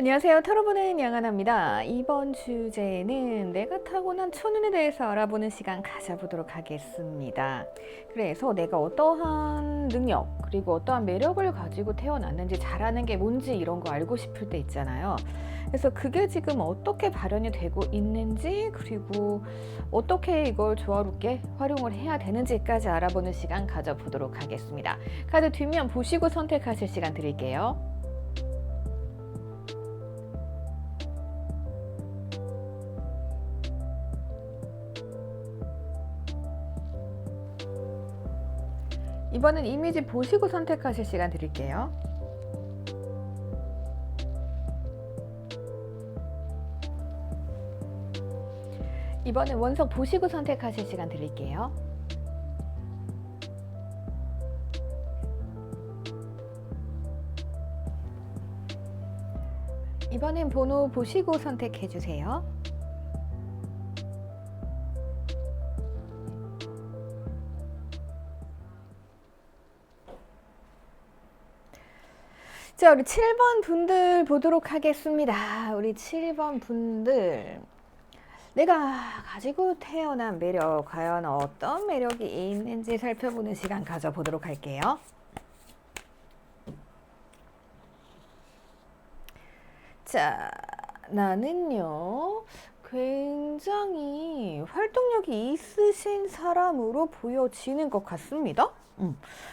안녕하세요. 타로보는 양하나입니다. 이번 주제는 내가 타고난 천운에 대해서 알아보는 시간 가져보도록 하겠습니다. 그래서 내가 어떠한 능력 그리고 어떠한 매력을 가지고 태어났는지 잘하는 게 뭔지 이런 거 알고 싶을 때 있잖아요. 그래서 그게 지금 어떻게 발현이 되고 있는지 그리고 어떻게 이걸 조화롭게 활용을 해야 되는지까지 알아보는 시간 가져보도록 하겠습니다. 카드 뒷면 보시고 선택하실 시간 드릴게요. 이번엔 이미지 보시고 선택하실 시간 드릴게요. 이번엔 원석 보시고 선택하실 시간 드릴게요. 이번엔 번호 보시고 선택해 주세요. 자, 우리 7번 분들 보도록 하겠습니다. 우리 7번 분들. 내가 가지고 태어난 매력, 과연 어떤 매력이 있는지 살펴보는 시간 가져보도록 할게요. 자, 나는요, 굉장히 활동력이 있으신 사람으로 보여지는 것 같습니다.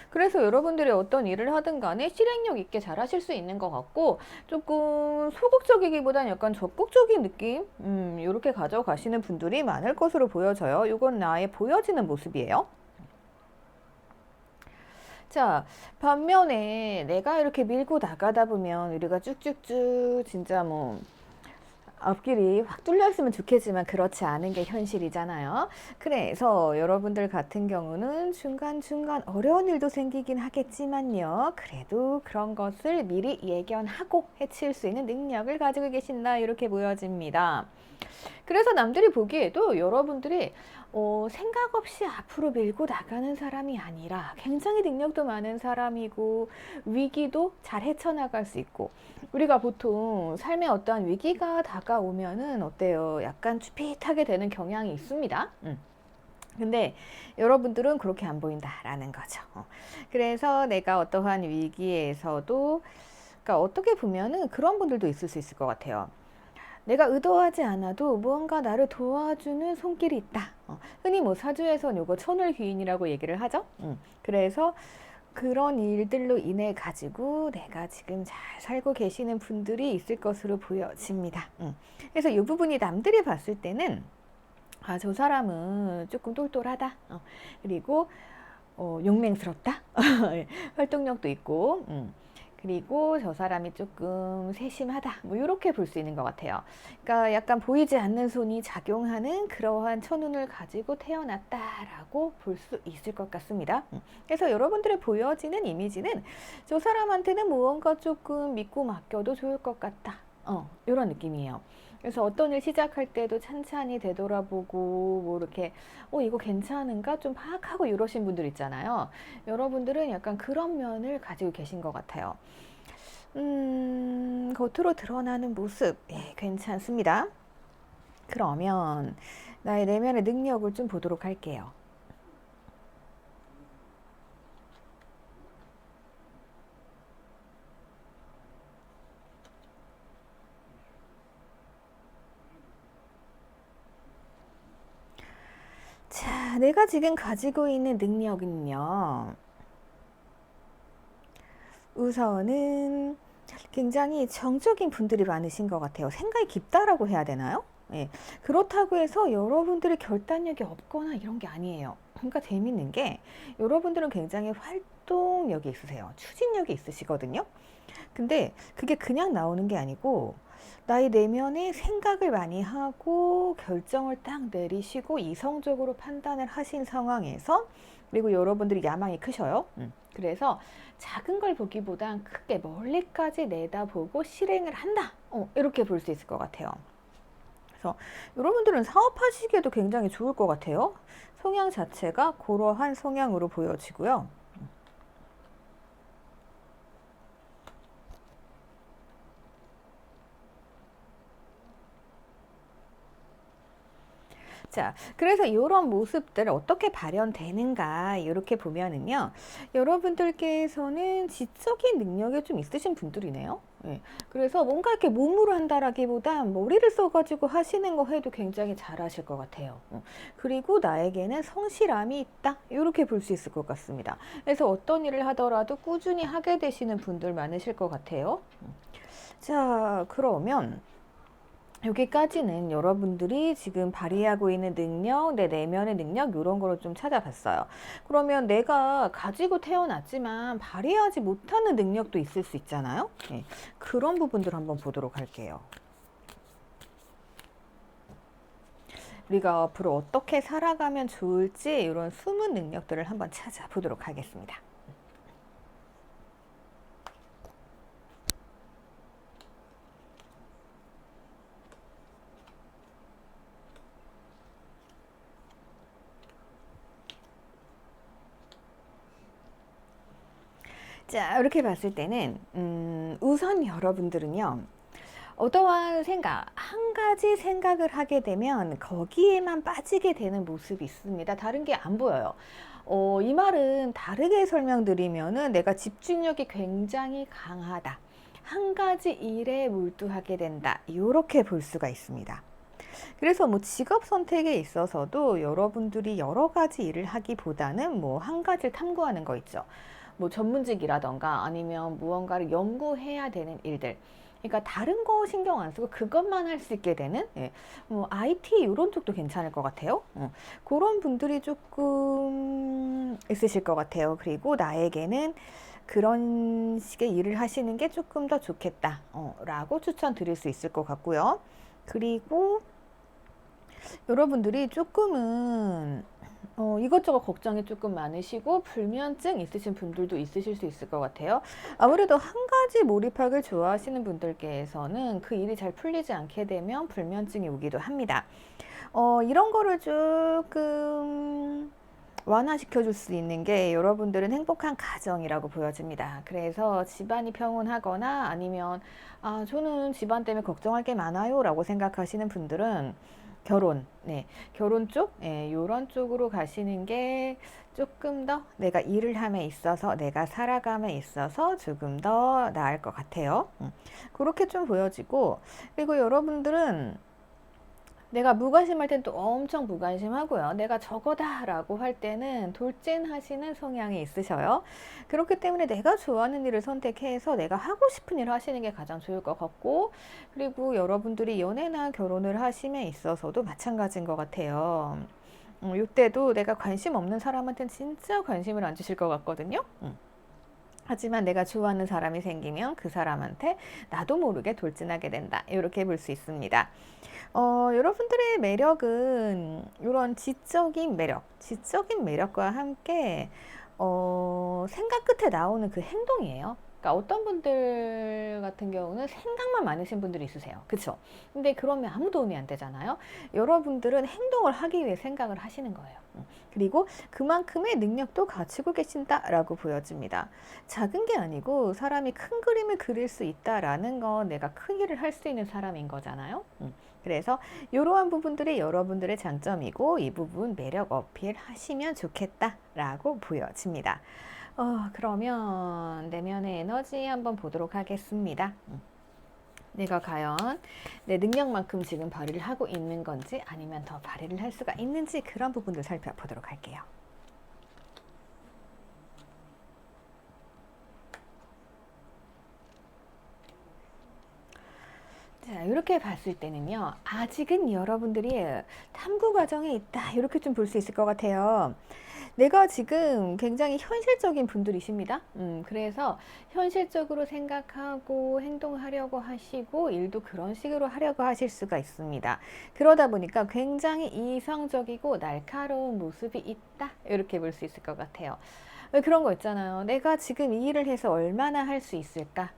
그래서 여러분들이 어떤 일을 하든 간에 실행력 있게 잘 하실 수 있는 것 같고, 조금 소극적이기보다는 약간 적극적인 느낌? 이렇게 가져가시는 분들이 많을 것으로 보여져요. 이건 나의 보여지는 모습이에요. 자, 반면에 내가 이렇게 밀고 나가다 보면 우리가 쭉쭉쭉 진짜 뭐 앞길이 확 뚫렸으면 좋겠지만 그렇지 않은 게 현실이잖아요. 그래서 여러분들 같은 경우는 중간중간 어려운 일도 생기긴 하겠지만요. 그래도 그런 것을 미리 예견하고 해칠 수 있는 능력을 가지고 계신다 이렇게 보여집니다. 그래서 남들이 보기에도 여러분들이 생각 없이 앞으로 밀고 나가는 사람이 아니라 굉장히 능력도 많은 사람이고 위기도 잘 헤쳐나갈 수 있고, 우리가 보통 삶에 어떠한 위기가 다가오면은 어때요? 약간 쭈삣하게 되는 경향이 있습니다. 근데 여러분들은 그렇게 안 보인다라는 거죠. 그래서 내가 어떠한 위기에서도, 그러니까 어떻게 보면은 그런 분들도 있을 수 있을 것 같아요. 내가 의도하지 않아도 무언가 나를 도와주는 손길이 있다. 흔히 뭐 사주에서는 요거 천을귀인이라고 얘기를 하죠. 그래서 그런 일들로 인해 가지고 내가 지금 잘 살고 계시는 분들이 있을 것으로 보여집니다. 그래서 이 부분이 남들이 봤을 때는 아, 저 사람은 조금 똘똘하다. 그리고 용맹스럽다. 활동력도 있고. 그리고 저 사람이 조금 세심하다. 뭐 이렇게 볼 수 있는 것 같아요. 그러니까 약간 보이지 않는 손이 작용하는 그러한 천운을 가지고 태어났다라고 볼 수 있을 것 같습니다. 그래서 여러분들의 보여지는 이미지는 저 사람한테는 무언가 조금 믿고 맡겨도 좋을 것 같다. 이런 느낌이에요. 그래서 어떤 일 시작할 때도 찬찬히 되돌아보고 뭐 이렇게 이거 괜찮은가 좀 파악하고 이러신 분들 있잖아요. 여러분들은 약간 그런 면을 가지고 계신 것 같아요. 겉으로 드러나는 모습 괜찮습니다. 그러면 나의 내면의 능력을 좀 보도록 할게요. 자, 내가 지금 가지고 있는 능력은요. 우선은 굉장히 정적인 분들이 많으신 것 같아요. 생각이 깊다라고 해야 되나요? 예. 그렇다고 해서 여러분들의 결단력이 없거나 이런 게 아니에요. 그러니까 재밌는 게 여러분들은 굉장히 활동력이 있으세요. 추진력이 있으시거든요. 근데 그게 그냥 나오는 게 아니고 나의 내면에 생각을 많이 하고 결정을 딱 내리시고 이성적으로 판단을 하신 상황에서, 그리고 여러분들이 야망이 크셔요. 그래서 작은 걸 보기보단 크게 멀리까지 내다보고 실행을 한다. 이렇게 볼 수 있을 것 같아요. 그래서 여러분들은 사업하시기에도 굉장히 좋을 것 같아요. 성향 자체가 그러한 성향으로 보여지고요. 자, 그래서 이런 모습들 어떻게 발현되는가 이렇게 보면은요, 여러분들께서는 지적인 능력이 좀 있으신 분들이네요. 예. 그래서 뭔가 이렇게 몸으로 한다라기보다 머리를 써가지고 하시는 거 해도 굉장히 잘하실 것 같아요. 그리고 나에게는 성실함이 있다 이렇게 볼 수 있을 것 같습니다. 그래서 어떤 일을 하더라도 꾸준히 하게 되시는 분들 많으실 것 같아요. 자, 그러면 여기까지는 여러분들이 지금 발휘하고 있는 능력, 내 내면의 능력 이런 거를 좀 찾아봤어요. 그러면 내가 가지고 태어났지만 발휘하지 못하는 능력도 있을 수 있잖아요. 네, 그런 부분들 한번 보도록 할게요. 우리가 앞으로 어떻게 살아가면 좋을지 이런 숨은 능력들을 한번 찾아보도록 하겠습니다. 자, 이렇게 봤을 때는 우선 여러분들은요, 어떠한 생각, 한 가지 생각을 하게 되면 거기에만 빠지게 되는 모습이 있습니다. 다른 게 안 보여요. 이 말은 다르게 설명드리면은 내가 집중력이 굉장히 강하다. 한 가지 일에 몰두하게 된다. 이렇게 볼 수가 있습니다. 그래서 뭐 직업 선택에 있어서도 여러분들이 여러 가지 일을 하기보다는 뭐 한 가지를 탐구하는 거 있죠. 뭐 전문직이라던가 아니면 무언가를 연구해야 되는 일들. 그러니까 다른 거 신경 안 쓰고 그것만 할 수 있게 되는, 예, 뭐 IT 이런 쪽도 괜찮을 것 같아요. 그런 분들이 조금 있으실 것 같아요. 그리고 나에게는 그런 식의 일을 하시는 게 조금 더 좋겠다, 라고 추천드릴 수 있을 것 같고요. 그리고 여러분들이 조금은 이것저것 걱정이 조금 많으시고 불면증 있으신 분들도 있으실 수 있을 것 같아요. 아무래도 한 가지 몰입하기를 좋아하시는 분들께서는 그 일이 잘 풀리지 않게 되면 불면증이 오기도 합니다. 이런 거를 조금 완화시켜 줄 수 있는 게 여러분들은 행복한 가정이라고 보여집니다. 그래서 집안이 평온하거나 아니면 저는 집안 때문에 걱정할 게 많아요 라고 생각하시는 분들은 결혼, 네, 결혼 쪽, 예, 요런 쪽으로 가시는 게 조금 더 내가 일을 함에 있어서, 내가 살아감에 있어서 조금 더 나을 것 같아요. 그렇게 좀 보여지고, 그리고 여러분들은 내가 무관심할 땐 또 엄청 무관심하고요. 내가 저거다라고 할 때는 돌진하시는 성향이 있으셔요. 그렇기 때문에 내가 좋아하는 일을 선택해서 내가 하고 싶은 일을 하시는 게 가장 좋을 것 같고, 그리고 여러분들이 연애나 결혼을 하심에 있어서도 마찬가지인 것 같아요. 이때도 내가 관심 없는 사람한테는 진짜 관심을 안 주실 것 같거든요. 하지만 내가 좋아하는 사람이 생기면 그 사람한테 나도 모르게 돌진하게 된다. 이렇게 볼 수 있습니다. 여러분들의 매력은 이런 지적인 매력과 함께 생각 끝에 나오는 그 행동이에요. 그러니까 어떤 분들 같은 경우는 생각만 많으신 분들이 있으세요. 그쵸? 근데 그러면 아무 도움이 안 되잖아요. 여러분들은 행동을 하기 위해 생각을 하시는 거예요. 그리고 그만큼의 능력도 가지고 계신다라고 보여집니다. 작은 게 아니고 사람이 큰 그림을 그릴 수 있다라는 건 내가 큰 일을 할 수 있는 사람인 거잖아요. 그래서 이러한 부분들이 여러분들의 장점이고 이 부분 매력 어필 하시면 좋겠다라고 보여집니다. 그러면 내면의 에너지 한번 보도록 하겠습니다. 내가 과연 내 능력만큼 지금 발휘를 하고 있는 건지 아니면 더 발휘를 할 수가 있는지 그런 부분들 살펴보도록 할게요. 자, 이렇게 봤을 때는요, 아직은 여러분들이 탐구 과정에 있다, 이렇게 좀 볼 수 있을 것 같아요. 내가 지금 굉장히 현실적인 분들이십니다. 그래서 현실적으로 생각하고 행동하려고 하시고 일도 그런 식으로 하려고 하실 수가 있습니다. 그러다 보니까 굉장히 이성적이고 날카로운 모습이 있다, 이렇게 볼 수 있을 것 같아요. 왜 그런 거 있잖아요. 내가 지금 이 일을 해서 얼마나 할 수 있을까?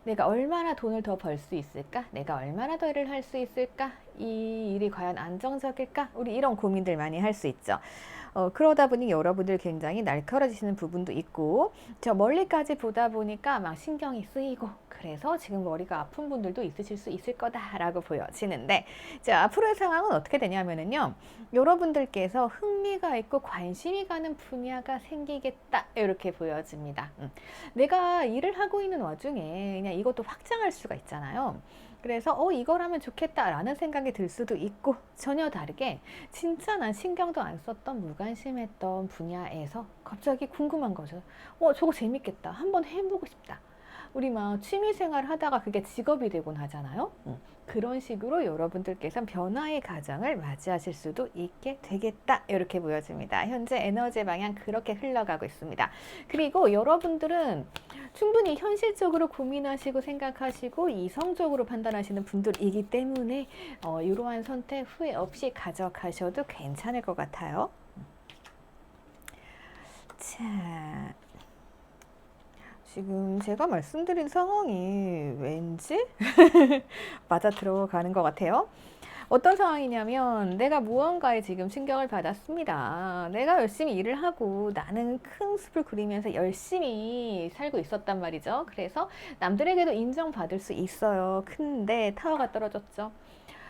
내가 얼마나 돈을 더 벌 수 있을까? 내가 얼마나 더 일을 할 수 있을까? 이 일이 과연 안정적일까? 우리 이런 고민들 많이 할 수 있죠. 그러다 보니 여러분들 굉장히 날카로워지시는 부분도 있고, 저 멀리까지 보다 보니까 막 신경이 쓰이고, 그래서 지금 머리가 아픈 분들도 있으실 수 있을 거다라고 보여지는데, 자, 앞으로의 상황은 어떻게 되냐면은요, 여러분들께서 흥미가 있고 관심이 가는 분야가 생기겠다, 이렇게 보여집니다. 내가 일을 하고 있는 와중에 그냥 이것도 확장할 수가 있잖아요. 그래서 이걸 하면 좋겠다라는 생각이 들 수도 있고, 전혀 다르게 진짜 난 신경도 안 썼던 무관심했던 분야에서 갑자기 궁금한 거죠. 저거 재밌겠다. 한번 해보고 싶다. 우리 막 취미생활 하다가 그게 직업이 되곤 하잖아요. 그런 식으로 여러분들께서 변화의 과정을 맞이하실 수도 있게 되겠다, 이렇게 보여집니다. 현재 에너지 방향 그렇게 흘러가고 있습니다. 그리고 여러분들은 충분히 현실적으로 고민하시고 생각하시고 이성적으로 판단하시는 분들이기 때문에 이러한 선택 후회 없이 가져가셔도 괜찮을 것 같아요. 자, 지금 제가 말씀드린 상황이 왠지 맞아 들어가는 것 같아요. 어떤 상황이냐면, 내가 무언가에 지금 충격을 받았습니다. 내가 열심히 일을 하고 나는 큰 숲을 그리면서 열심히 살고 있었단 말이죠. 그래서 남들에게도 인정받을 수 있어요. 근데 타워가 떨어졌죠.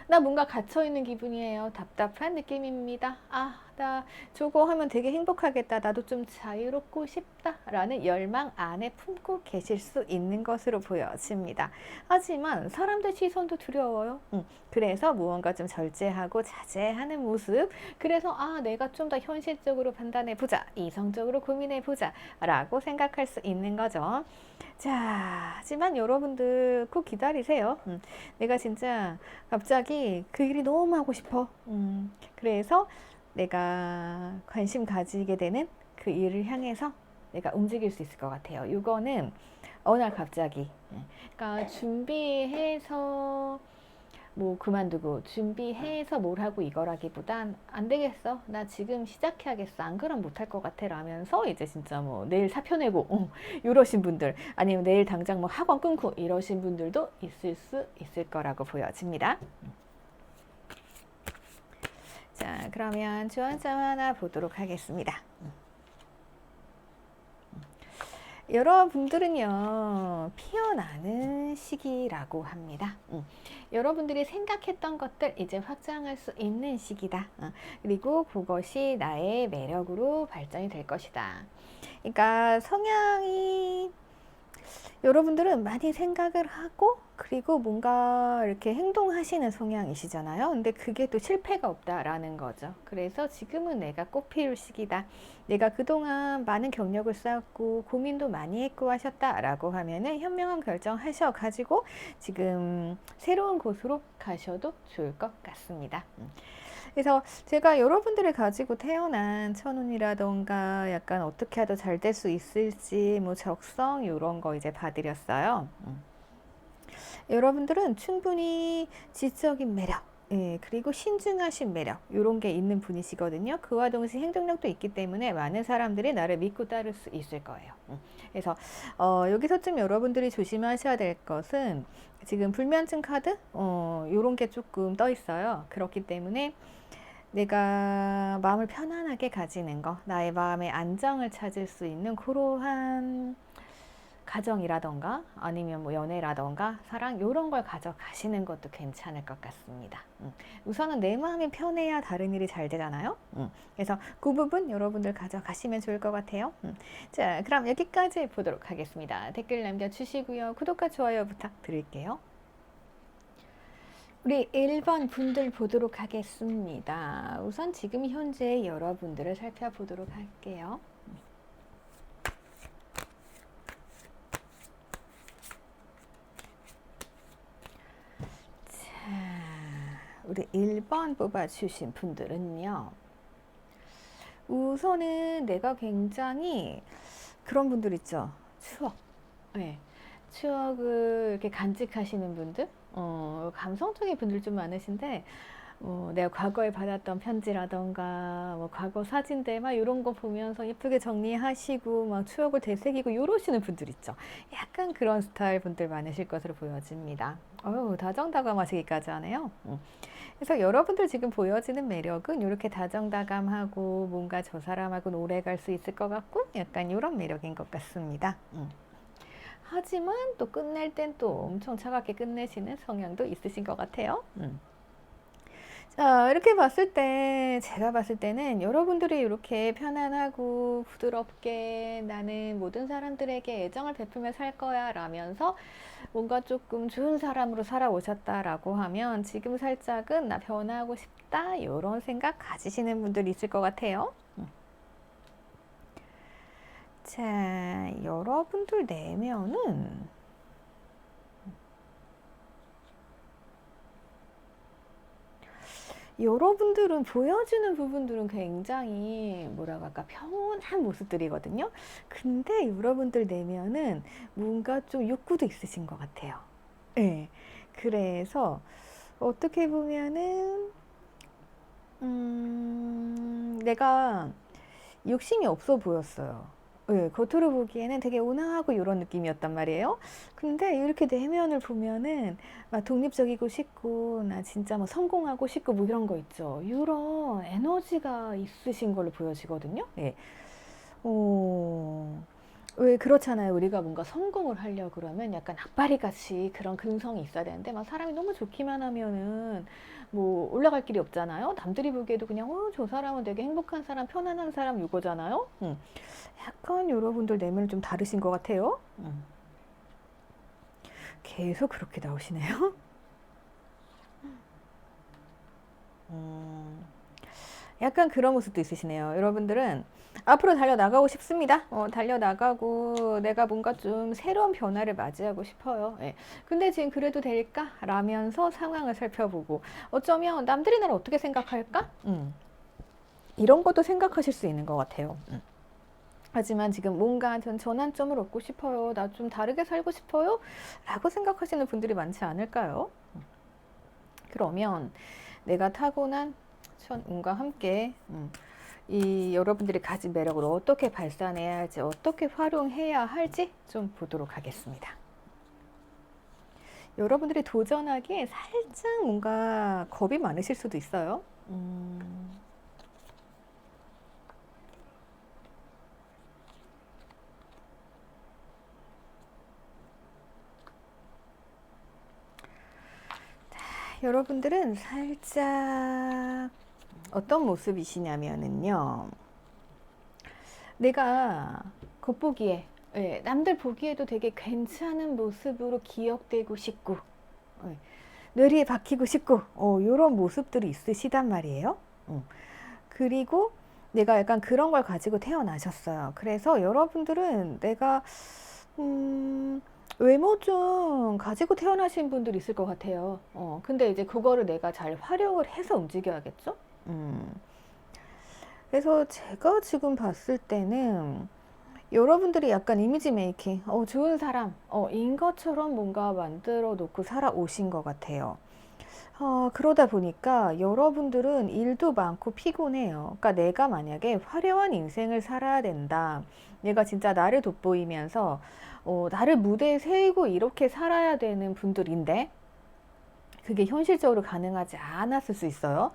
나 뭔가 갇혀있는 기분이에요. 답답한 느낌입니다. 나 저거 하면 되게 행복하겠다. 나도 좀 자유롭고 싶다. 라는 열망 안에 품고 계실 수 있는 것으로 보여집니다. 하지만 사람들 시선도 두려워요. 그래서 무언가 좀 절제하고 자제하는 모습. 그래서 내가 좀 더 현실적으로 판단해보자. 이성적으로 고민해보자. 라고 생각할 수 있는 거죠. 자, 하지만 여러분들 꼭 기다리세요. 내가 진짜 갑자기 그 일이 너무 하고 싶어. 그래서 내가 관심 가지게 되는 그 일을 향해서 내가 움직일 수 있을 것 같아요. 이거는 어느 날 갑자기, 그러니까 준비해서 뭐 그만두고 준비해서 뭘 하고 이거라기보단 안 되겠어, 나 지금 시작해야겠어, 안 그럼 못할 것 같아 라면서 이제 진짜 뭐 내일 사표 내고 이러신 분들, 아니면 내일 당장 뭐 학원 끊고 이러신 분들도 있을 수 있을 거라고 보여집니다. 자, 그러면 조언점 하나 보도록 하겠습니다. 여러분들은요, 피어나는 시기라고 합니다. 여러분들이 생각했던 것들 이제 확장할 수 있는 시기다. 그리고 그것이 나의 매력으로 발전이 될 것이다. 그러니까 성향이, 여러분들은 많이 생각을 하고 그리고 뭔가 이렇게 행동하시는 성향이시잖아요. 근데 그게 또 실패가 없다라는 거죠. 그래서 지금은 내가 꽃 피울 시기다. 내가 그동안 많은 경력을 쌓았고 고민도 많이 했고 하셨다라고 하면은 현명한 결정 하셔가지고 지금 새로운 곳으로 가셔도 좋을 것 같습니다. 그래서 제가 여러분들이 가지고 태어난 천운이라던가 약간 어떻게 하도 잘 될 수 있을지 뭐 적성 이런 거 이제 봐드렸어요. 여러분들은 충분히 지적인 매력, 그리고 신중하신 매력 이런 게 있는 분이시거든요. 그와 동시에 행동력도 있기 때문에 많은 사람들이 나를 믿고 따를 수 있을 거예요. 그래서 여기서 좀 여러분들이 조심하셔야 될 것은 지금 불면증 카드 이런 게 조금 떠 있어요. 그렇기 때문에 내가 마음을 편안하게 가지는 거, 나의 마음의 안정을 찾을 수 있는 그러한 가정이라던가 아니면 뭐 연애라던가 사랑 이런 걸 가져가시는 것도 괜찮을 것 같습니다. 우선은 내 마음이 편해야 다른 일이 잘 되잖아요. 그래서 그 부분 여러분들 가져가시면 좋을 것 같아요. 자, 그럼 여기까지 보도록 하겠습니다. 댓글 남겨주시고요. 구독과 좋아요 부탁드릴게요. 우리 1번 분들 보도록 하겠습니다. 우선 지금 현재 여러분들을 살펴보도록 할게요. 우리 1번 뽑아주신 분들은요, 우선은 내가 굉장히 그런 분들 있죠. 추억. 네. 추억을 이렇게 간직하시는 분들, 감성적인 분들 좀 많으신데, 내가 과거에 받았던 편지라던가 뭐 과거 사진들 막 이런 거 보면서 예쁘게 정리하시고 막 추억을 되새기고 이러시는 분들 있죠. 약간 그런 스타일 분들 많으실 것으로 보여집니다. 다정다감하시기까지 하네요. 그래서 여러분들 지금 보여지는 매력은 이렇게 다정다감하고 뭔가 저 사람하고는 오래 갈 수 있을 것 같고 약간 이런 매력인 것 같습니다. 하지만 또 끝낼 땐 또 엄청 차갑게 끝내시는 성향도 있으신 것 같아요. 자, 이렇게 봤을 때, 제가 봤을 때는 여러분들이 이렇게 편안하고 부드럽게 나는 모든 사람들에게 애정을 베풀며 살 거야 라면서 뭔가 조금 좋은 사람으로 살아오셨다라고 하면 지금 살짝은 나 변화하고 싶다 이런 생각 가지시는 분들이 있을 것 같아요. 자, 여러분들 내면은 여러분들은 보여지는 부분들은 굉장히 뭐라고 할까 평온한 모습들이거든요. 근데 여러분들 내면은 뭔가 좀 욕구도 있으신 것 같아요. 네. 그래서 어떻게 보면은 내가 욕심이 없어 보였어요. 네, 겉으로 보기에는 되게 온화하고 이런 느낌이었단 말이에요. 근데 이렇게 내면을 보면은 막 독립적이고 싶고 나 진짜 뭐 성공하고 싶고 뭐 이런 거 있죠. 이런 에너지가 있으신 걸로 보여지거든요. 예. 어, 왜 그렇잖아요. 우리가 뭔가 성공을 하려 그러면 약간 악바리 같이 그런 근성이 있어야 되는데 막 사람이 너무 좋기만 하면은 뭐 올라갈 길이 없잖아요. 남들이 보기에도 그냥 저 사람은 되게 행복한 사람, 편안한 사람 이거잖아요. 약간 여러분들 내면은 좀 다르신 것 같아요. 계속 그렇게 나오시네요. 음, 약간 그런 모습도 있으시네요. 여러분들은 앞으로 달려나가고 싶습니다. 달려나가고 내가 뭔가 좀 새로운 변화를 맞이하고 싶어요. 예. 근데 지금 그래도 될까? 라면서 상황을 살펴보고 어쩌면 남들이 나를 어떻게 생각할까? 이런 것도 생각하실 수 있는 것 같아요. 하지만 지금 뭔가 전 전환점을 얻고 싶어요. 나 좀 다르게 살고 싶어요. 라고 생각하시는 분들이 많지 않을까요? 그러면 내가 타고난 천운과 함께 이 여러분들이 가진 매력을 어떻게 발산해야 할지, 어떻게 활용해야 할지 좀 보도록 하겠습니다. 여러분들이 도전하기에 살짝 뭔가 겁이 많으실 수도 있어요. 여러분들은 살짝 어떤 모습이시냐면은요. 내가 겉보기에 남들 보기에도 되게 괜찮은 모습으로 기억되고 싶고 뇌리에 박히고 싶고 이런 모습들이 있으시단 말이에요. 그리고 내가 약간 그런 걸 가지고 태어나셨어요. 그래서 여러분들은 내가 외모 좀 가지고 태어나신 분들 있을 것 같아요. 근데 이제 그거를 내가 잘 활용을 해서 움직여야겠죠? 그래서 제가 지금 봤을 때는 여러분들이 약간 이미지 메이킹, 좋은 사람, 인 것처럼 뭔가 만들어 놓고 살아오신 것 같아요. 그러다 보니까 여러분들은 일도 많고 피곤해요. 그러니까 내가 만약에 화려한 인생을 살아야 된다. 내가 진짜 나를 돋보이면서, 나를 무대에 세우고 이렇게 살아야 되는 분들인데, 그게 현실적으로 가능하지 않았을 수 있어요.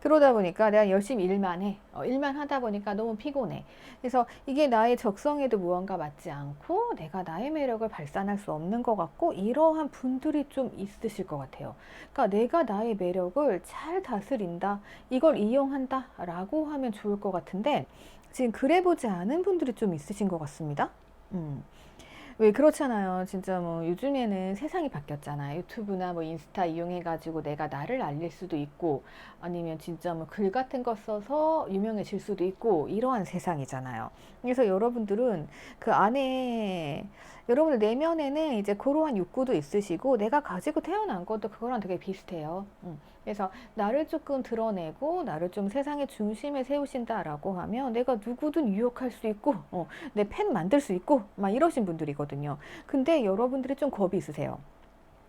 그러다 보니까 내가 열심히 일만 해. 일만 하다 보니까 너무 피곤해. 그래서 이게 나의 적성에도 무언가 맞지 않고 내가 나의 매력을 발산할 수 없는 것 같고 이러한 분들이 좀 있으실 것 같아요. 그러니까 내가 나의 매력을 잘 다스린다. 이걸 이용한다. 라고 하면 좋을 것 같은데 지금 그래 보지 않은 분들이 좀 있으신 것 같습니다. 왜 그렇잖아요. 진짜 뭐 요즘에는 세상이 바뀌었잖아요. 유튜브나 뭐 인스타 이용해가지고 내가 나를 알릴 수도 있고 아니면 진짜 뭐 글 같은 거 써서 유명해질 수도 있고 이러한 세상이잖아요. 그래서 여러분들은 그 안에 여러분들 내면에는 이제 그러한 욕구도 있으시고 내가 가지고 태어난 것도 그거랑 되게 비슷해요. 그래서 나를 조금 드러내고 나를 좀 세상의 중심에 세우신다라고 하면 내가 누구든 유혹할 수 있고 내 팬 만들 수 있고 막 이러신 분들이거든요. 근데 여러분들이 좀 겁이 있으세요.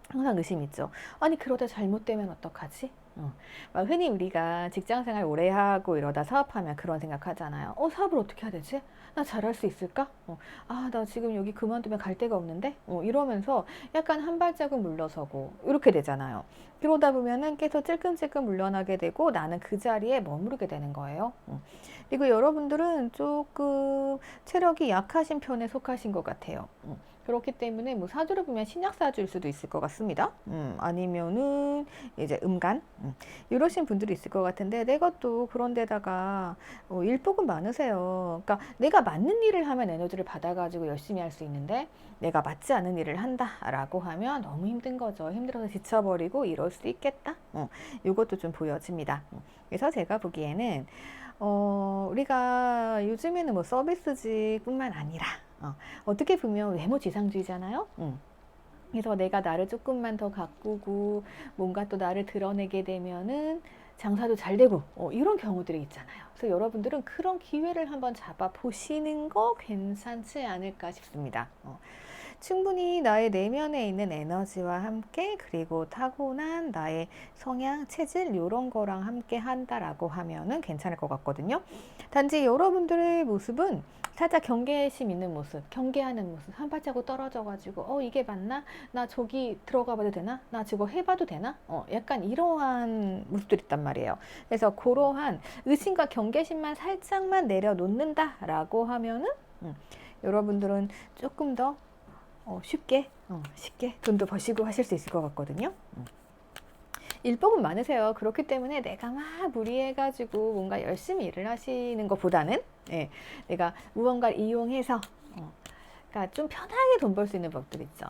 항상 의심 있죠. 아니 그러다 잘못되면 어떡하지? 막 흔히 우리가 직장 생활 오래 하고 이러다 사업하면 그런 생각 하잖아요. 사업을 어떻게 해야 되지? 나 잘할 수 있을까? 나 지금 여기 그만두면 갈 데가 없는데? 이러면서 약간 한 발자국 물러서고 이렇게 되잖아요. 그러다 보면은 계속 찔끔찔끔 물러나게 되고 나는 그 자리에 머무르게 되는 거예요. 그리고 여러분들은 조금 체력이 약하신 편에 속하신 것 같아요. 그렇기 때문에 뭐 사주를 보면 신약사주일 수도 있을 것 같습니다. 아니면은 이제 음간 이러신 분들이 있을 것 같은데 내가 또 그런 데다가 일복은 많으세요. 그러니까 내가 맞는 일을 하면 에너지를 받아가지고 열심히 할 수 있는데 내가 맞지 않은 일을 한다라고 하면 너무 힘든 거죠. 힘들어서 지쳐버리고 이럴 수도 있겠다. 이것도 좀 보여집니다. 그래서 제가 보기에는 우리가 요즘에는 뭐 서비스직뿐만 아니라 어떻게 보면 외모지상주의잖아요. 그래서 내가 나를 조금만 더 가꾸고 뭔가 또 나를 드러내게 되면은 장사도 잘 되고 이런 경우들이 있잖아요. 그래서 여러분들은 그런 기회를 한번 잡아 보시는 거 괜찮지 않을까 싶습니다. 충분히 나의 내면에 있는 에너지와 함께 그리고 타고난 나의 성향, 체질 이런 거랑 함께 한다라고 하면은 괜찮을 것 같거든요. 단지 여러분들의 모습은 살짝 경계심 있는 모습, 경계하는 모습, 한 발자국 떨어져가지고 이게 맞나? 나 저기 들어가 봐도 되나? 나 저거 해봐도 되나? 약간 이러한 모습들이 있단 말이에요. 그래서 그러한 의심과 경계심만 살짝만 내려놓는다라고 하면은 여러분들은 조금 더 쉽게 돈도 버시고 하실 수 있을 것 같거든요. 일복은 많으세요. 그렇기 때문에 내가 막 무리해가지고 뭔가 열심히 일을 하시는 것보다는 내가 무언가를 이용해서 그러니까 좀 편하게 돈 벌 수 있는 법들 있죠.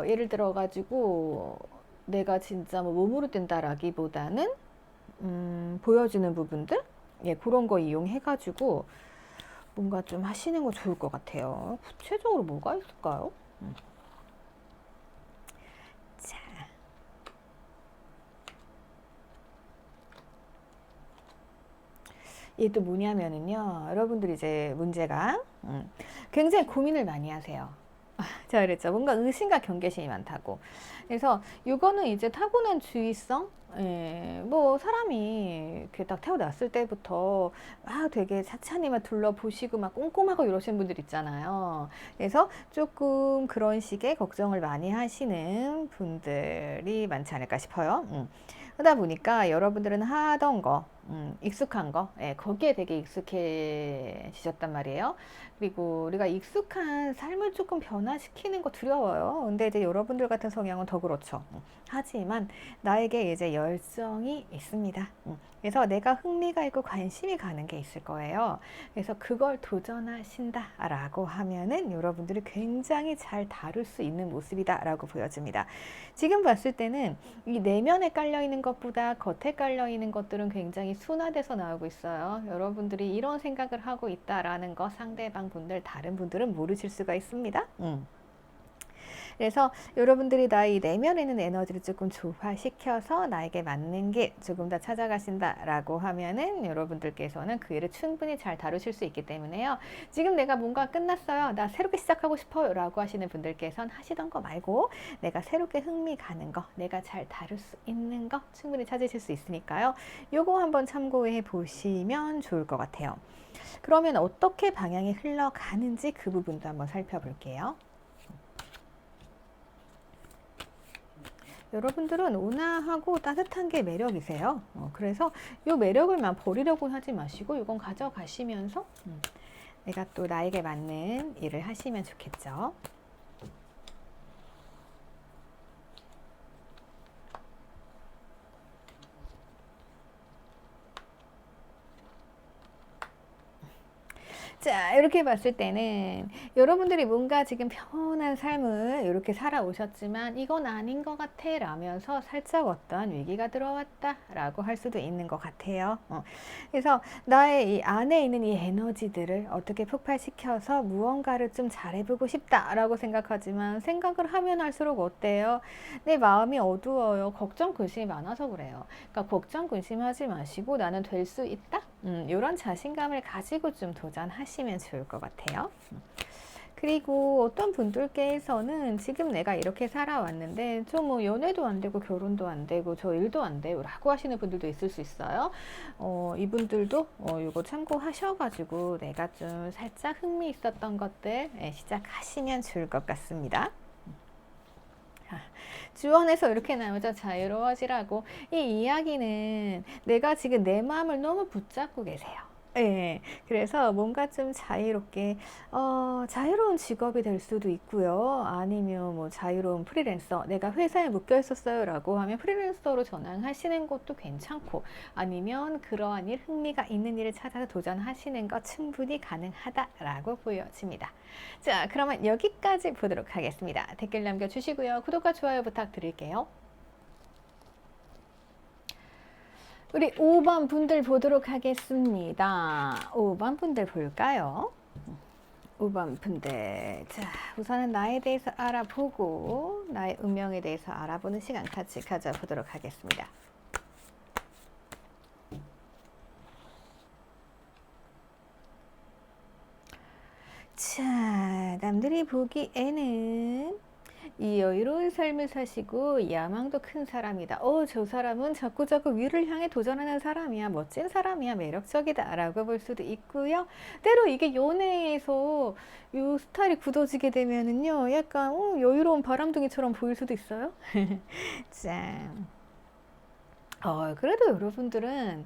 예를 들어가지고 내가 진짜 뭐 몸으로 뜬다라기보다는 보여주는 부분들 그런 거 이용해가지고 뭔가 좀 하시는 거 좋을 것 같아요. 구체적으로 뭐가 있을까요? 자, 이게 또 뭐냐면은요, 여러분들이 이제 문제가 굉장히 고민을 많이 하세요. 제가 그랬죠. 뭔가 의심과 경계심이 많다고. 그래서 이거는 이제 타고난 주의성. 뭐 사람이 이렇게 딱 태어났을 때부터 막 되게 사차님을 둘러보시고 막 꼼꼼하고 이러시는 분들 있잖아요. 그래서 조금 그런 식의 걱정을 많이 하시는 분들이 많지 않을까 싶어요. 그러다 보니까 여러분들은 하던 거, 익숙한 거, 거기에 되게 익숙해지셨단 말이에요. 그리고 우리가 익숙한 삶을 조금 변화시키는 거 두려워요. 근데 이제 여러분들 같은 성향은 더 그렇죠. 하지만 나에게 이제 열정이 있습니다. 그래서 내가 흥미가 있고 관심이 가는 게 있을 거예요. 그래서 그걸 도전하신다라고 하면은 여러분들이 굉장히 잘 다룰 수 있는 모습이다라고 보여집니다. 지금 봤을 때는 이 내면에 깔려 있는 것보다 겉에 깔려 있는 것들은 굉장히 순화돼서 나오고 있어요. 여러분들이 이런 생각을 하고 있다라는 거 상대방 분들, 다른 분들은 모르실 수가 있습니다. 그래서 여러분들이 나의 내면에 있는 에너지를 조금 조화시켜서 나에게 맞는 길 조금 더 찾아가신다라고 하면은 여러분들께서는 그 일을 충분히 잘 다루실 수 있기 때문에요. 지금 내가 뭔가 끝났어요. 나 새롭게 시작하고 싶어요. 라고 하시는 분들께서는 하시던 거 말고 내가 새롭게 흥미 가는 거, 내가 잘 다룰 수 있는 거 충분히 찾으실 수 있으니까요. 요거 한번 참고해 보시면 좋을 것 같아요. 그러면 어떻게 방향이 흘러가는지 그 부분도 한번 살펴볼게요. 여러분들은 온화하고 따뜻한 게 매력이세요. 그래서 이 매력을만 버리려고 하지 마시고 이건 가져가시면서 내가 또 나에게 맞는 일을 하시면 좋겠죠. 자, 이렇게 봤을 때는 여러분들이 뭔가 지금 편한 삶을 이렇게 살아오셨지만 이건 아닌 것 같아 라면서 살짝 어떤 위기가 들어왔다 라고 할 수도 있는 것 같아요. 그래서 나의 이 안에 있는 이 에너지들을 어떻게 폭발시켜서 무언가를 좀 잘해보고 싶다 라고 생각하지만 생각을 하면 할수록 어때요? 내 마음이 어두워요. 걱정 근심이 많아서 그래요. 그러니까 걱정 근심하지 마시고 나는 될 수 있다? 이런 자신감을 가지고 좀 도전하시면 좋을 것 같아요. 그리고 어떤 분들께서는 지금 내가 이렇게 살아왔는데 저 뭐 연애도 안 되고 결혼도 안 되고 저 일도 안 돼요 라고 하시는 분들도 있을 수 있어요. 이분들도 이거 참고하셔가지고 내가 좀 살짝 흥미 있었던 것들 시작하시면 좋을 것 같습니다. 주원에서 이렇게 나오죠. 자유로워지라고. 이 이야기는 내가 지금 내 마음을 너무 붙잡고 계세요. 예, 그래서 뭔가 좀 자유롭게, 자유로운 직업이 될 수도 있고요. 아니면 뭐 자유로운 프리랜서, 내가 회사에 묶여 있었어요 라고 하면 프리랜서로 전환하시는 것도 괜찮고, 아니면 그러한 일, 흥미가 있는 일을 찾아서 도전하시는 것 충분히 가능하다라고 보여집니다. 자, 그러면 여기까지 보도록 하겠습니다. 댓글 남겨주시고요. 구독과 좋아요 부탁드릴게요. 우리 5번 분들 보도록 하겠습니다. 5번 분들 볼까요? 5번 분들. 자, 우선은 나에 대해서 알아보고 나의 운명에 대해서 알아보는 시간 같이 가져보도록 하겠습니다. 자, 남들이 보기에는 이 여유로운 삶을 사시고 야망도 큰 사람이다. 저 사람은 자꾸자꾸 위를 향해 도전하는 사람이야. 멋진 사람이야. 매력적이다. 라고 볼 수도 있고요. 때로 이게 연애에서 이 스타일이 굳어지게 되면은요. 약간 여유로운 바람둥이처럼 보일 수도 있어요. 자, 그래도 여러분들은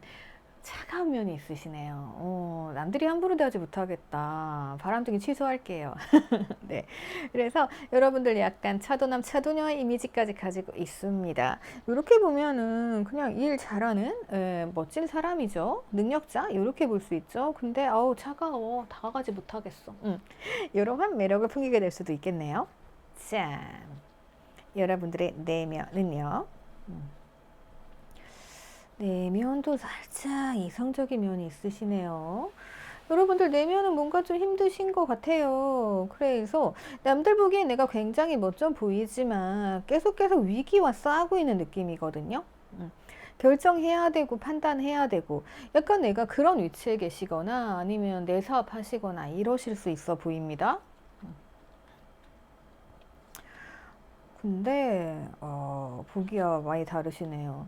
차가운 면이 있으시네요. 남들이 함부로 대하지 못하겠다. 바람둥이 취소할게요. 네. 그래서 여러분들 약간 차도남, 차도녀의 이미지까지 가지고 있습니다. 이렇게 보면은 그냥 일 잘하는 멋진 사람이죠. 능력자 이렇게 볼 수 있죠. 근데 차가워. 다가가지 못하겠어. 이러한 매력을 풍기게 될 수도 있겠네요. 자, 여러분들의 내면은요. 내면도 살짝 이성적인 면이 있으시네요. 여러분들 내면은 뭔가 좀 힘드신 것 같아요. 그래서 남들 보기엔 내가 굉장히 멋져 보이지만 계속 위기와 싸우고 있는 느낌이거든요. 결정해야 되고 판단해야 되고 약간 내가 그런 위치에 계시거나 아니면 내 사업 하시거나 이러실 수 있어 보입니다. 근데 보기와 많이 다르시네요.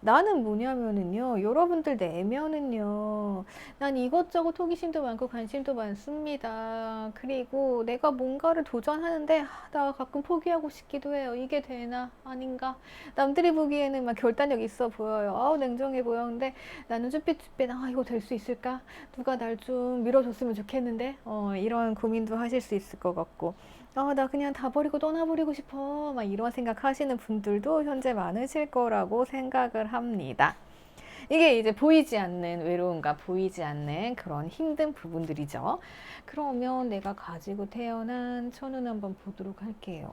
나는 뭐냐면은요, 여러분들 내면은요, 난 이것저것 호기심도 많고 관심도 많습니다. 그리고 내가 뭔가를 도전하는데 나 가끔 포기하고 싶기도 해요. 이게 되나 아닌가. 남들이 보기에는 막 결단력 있어 보여요. 냉정해 보여. 근데 나는 쭈삣쭈삣 이거 될 수 있을까? 누가 날 좀 밀어줬으면 좋겠는데 이런 고민도 하실 수 있을 것 같고. 나 그냥 다 버리고 떠나버리고 싶어. 막 이런 생각 하시는 분들도 현재 많으실 거라고 생각을 합니다. 이게 이제 보이지 않는 외로움과 보이지 않는 그런 힘든 부분들이죠. 그러면 내가 가지고 태어난 천운 한번 보도록 할게요.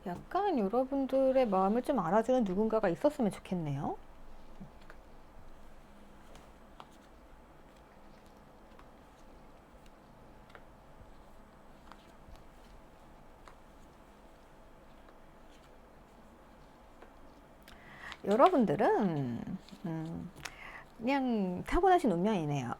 약간 여러분들의 마음을 좀 알아주는 누군가가 있었으면 좋겠네요. 여러분들은 그냥 타고나신 운명이네요.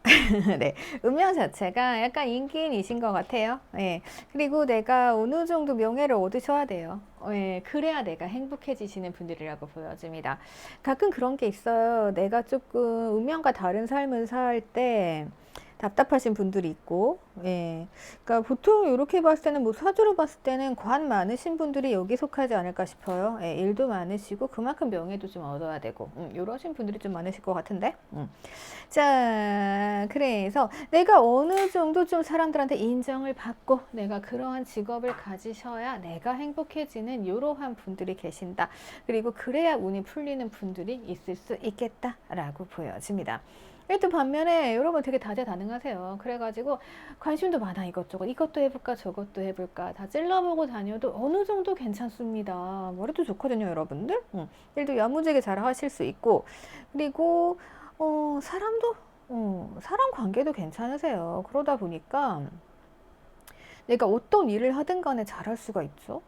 네, 운명 자체가 약간 인기인이신 것 같아요. 예, 그리고 내가 어느 정도 명예를 얻으셔야 돼요. 예, 그래야 내가 행복해지시는 분들이라고 보여집니다. 가끔 그런 게 있어요. 내가 조금 운명과 다른 삶을 살 때 답답하신 분들이 있고, 예. 그러니까 보통 이렇게 봤을 때는 뭐 사주로 봤을 때는 관 많으신 분들이 여기 속하지 않을까 싶어요. 예, 일도 많으시고 그만큼 명예도 좀 얻어야 되고, 이러신 분들이 좀 많으실 것 같은데. 자, 그래서 내가 어느 정도 좀 사람들한테 인정을 받고 내가 그러한 직업을 가지셔야 내가 행복해지는 이러한 분들이 계신다. 그리고 그래야 운이 풀리는 분들이 있을 수 있겠다라고 보여집니다. 또 반면에 여러분 되게 다재다능하세요. 그래가지고 관심도 많아. 이것도 해볼까 저것도 해볼까 다 찔러보고 다녀도 어느 정도 괜찮습니다. 머리도 좋거든요, 여러분들. 일도 야무지게 잘 하실 수 있고, 그리고 사람 관계도 괜찮으세요. 그러다 보니까 내가 어떤 일을 하든 간에 잘할 수가 있죠.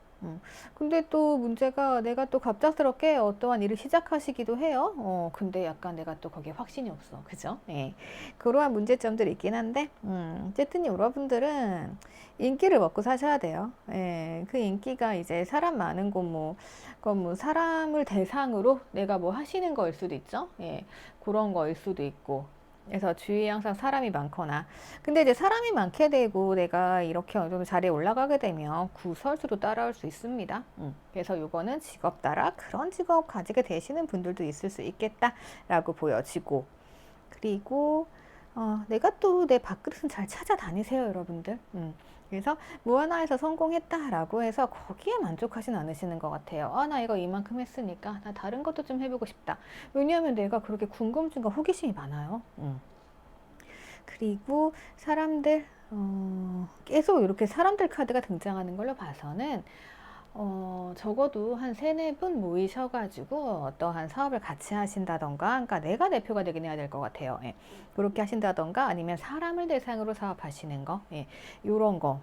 근데 또 문제가 내가 또 갑작스럽게 어떠한 일을 시작하시기도 해요. 근데 약간 내가 또 거기에 확신이 없어. 그죠? 예. 그러한 문제점들이 있긴 한데, 어쨌든 여러분들은 인기를 먹고 사셔야 돼요. 예. 그 인기가 이제 사람 많은 곳 그건 뭐 사람을 대상으로 내가 뭐 하시는 거일 수도 있죠. 예. 그런 거일 수도 있고. 그래서 주위에 항상 사람이 많거나 근데 이제 사람이 많게 되고 내가 이렇게 어느 정도 자리에 올라가게 되면 구설수도 따라올 수 있습니다. 그래서 요거는 직업 따라 그런 직업 가지게 되시는 분들도 있을 수 있겠다라고 보여지고 그리고 내가 또 내 밥그릇은 잘 찾아다니세요, 여러분들. 그래서 뭐 하나에서 성공했다라고 해서 거기에 만족하진 않으시는 것 같아요. 나 이거 이만큼 했으니까 나 다른 것도 좀 해보고 싶다. 왜냐하면 내가 그렇게 궁금증과 호기심이 많아요. 그리고 사람들 계속 이렇게 사람들 카드가 등장하는 걸로 봐서는 적어도 한 세네 분 모이셔가지고 어떠한 사업을 같이 하신다던가, 그러니까 내가 대표가 되긴 해야 될 것 같아요. 예. 그렇게 하신다던가, 아니면 사람을 대상으로 사업하시는 거, 예. 요런 거,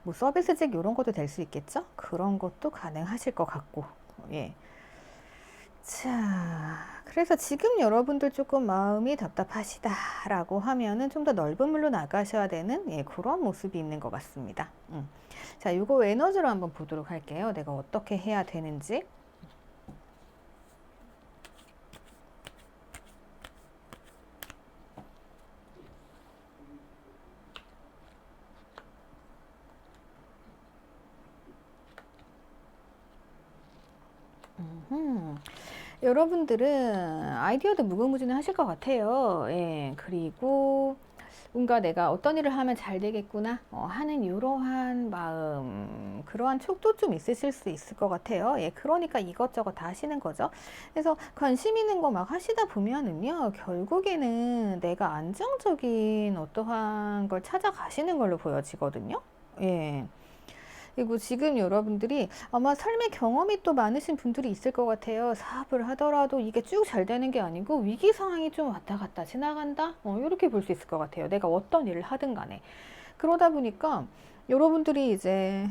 뭐 서비스직 요런 것도 될 수 있겠죠? 그런 것도 가능하실 것 같고, 예. 자, 그래서 지금 여러분들 조금 마음이 답답하시다라고 하면은 좀 더 넓은 물로 나가셔야 되는 예, 그런 모습이 있는 것 같습니다. 자, 이거 에너지로 한번 보도록 할게요. 내가 어떻게 해야 되는지. 여러분들은 아이디어도 무궁무진해 하실 것 같아요. 예, 그리고 뭔가 내가 어떤 일을 하면 잘 되겠구나 하는 이러한 마음, 그러한 촉도 좀 있으실 수 있을 것 같아요. 예, 그러니까 이것저것 다 하시는 거죠. 그래서 관심 있는 거 막 하시다 보면은요, 결국에는 내가 안정적인 어떠한 걸 찾아가시는 걸로 보여지거든요. 예. 그리고 지금 여러분들이 아마 삶의 경험이 또 많으신 분들이 있을 것 같아요. 사업을 하더라도 이게 쭉 잘 되는 게 아니고 위기 상황이 좀 왔다 갔다 지나간다. 이렇게 볼 수 있을 것 같아요. 내가 어떤 일을 하든 간에. 그러다 보니까 여러분들이 이제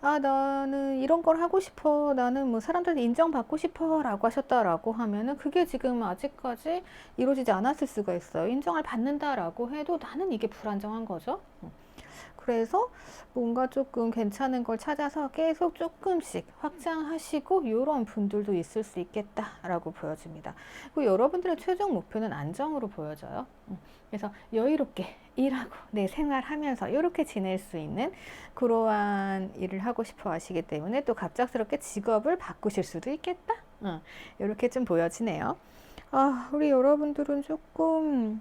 나는 이런 걸 하고 싶어. 나는 뭐 사람들한테 인정받고 싶어. 라고 하셨다라고 하면은 그게 지금 아직까지 이루어지지 않았을 수가 있어요. 인정을 받는다라고 해도 나는 이게 불안정한 거죠. 그래서 뭔가 조금 괜찮은 걸 찾아서 계속 조금씩 확장하시고 이런 분들도 있을 수 있겠다라고 보여집니다. 그리고 여러분들의 최종 목표는 안정으로 보여져요. 그래서 여유롭게 일하고 내 생활하면서 이렇게 지낼 수 있는 그러한 일을 하고 싶어 하시기 때문에 또 갑작스럽게 직업을 바꾸실 수도 있겠다. 이렇게 좀 보여지네요. 우리 여러분들은 조금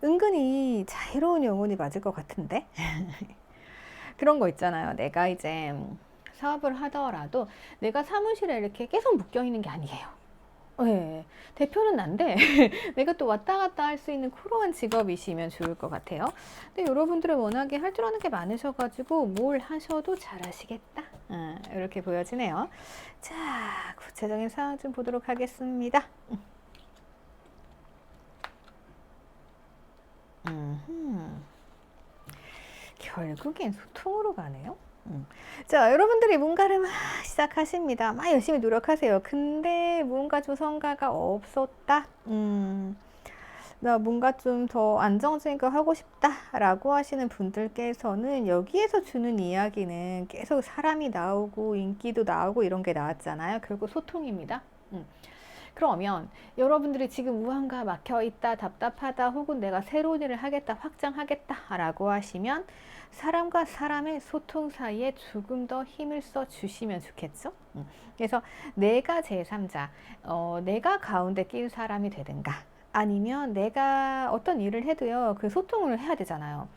은근히 자유로운 영혼이 맞을 것 같은데? 그런 거 있잖아요. 내가 이제 사업을 하더라도 내가 사무실에 이렇게 계속 묶여 있는 게 아니에요. 네, 대표는 난데 내가 또 왔다 갔다 할 수 있는 그러한 직업이시면 좋을 것 같아요. 근데 여러분들은 워낙에 할 줄 아는 게 많으셔가지고 뭘 하셔도 잘하시겠다. 이렇게 보여지네요. 자, 구체적인 상황 좀 보도록 하겠습니다. 결국엔 소통으로 가네요. 자, 여러분들이 뭔가를 막 시작하십니다. 막 열심히 노력하세요. 근데 뭔가 좀 성과가 없었다. 나 뭔가 좀 더 안정적인 거 하고 싶다라고 하시는 분들께서는 여기에서 주는 이야기는 계속 사람이 나오고 인기도 나오고 이런 게 나왔잖아요. 결국 소통입니다. 그러면 여러분들이 지금 무언가 막혀 있다, 답답하다, 혹은 내가 새로운 일을 하겠다, 확장하겠다 라고 하시면 사람과 사람의 소통 사이에 조금 더 힘을 써 주시면 좋겠죠. 그래서 내가 제3자, 내가 가운데 낀 사람이 되든가 아니면 내가 어떤 일을 해도요, 그 소통을 해야 되잖아요.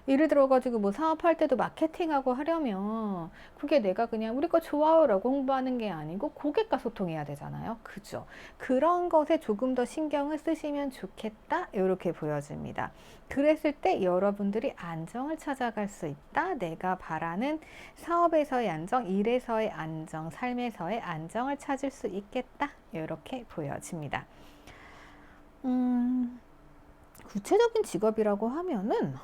예를 들어가지고 뭐 사업할 때도 마케팅하고 하려면 그게 내가 그냥 우리 거 좋아요 라고 홍보하는 게 아니고 고객과 소통해야 되잖아요. 그죠? 그런 것에 조금 더 신경을 쓰시면 좋겠다. 이렇게 보여집니다. 그랬을 때 여러분들이 안정을 찾아갈 수 있다. 내가 바라는 사업에서의 안정, 일에서의 안정, 삶에서의 안정을 찾을 수 있겠다. 이렇게 보여집니다. 구체적인 직업이라고 하면은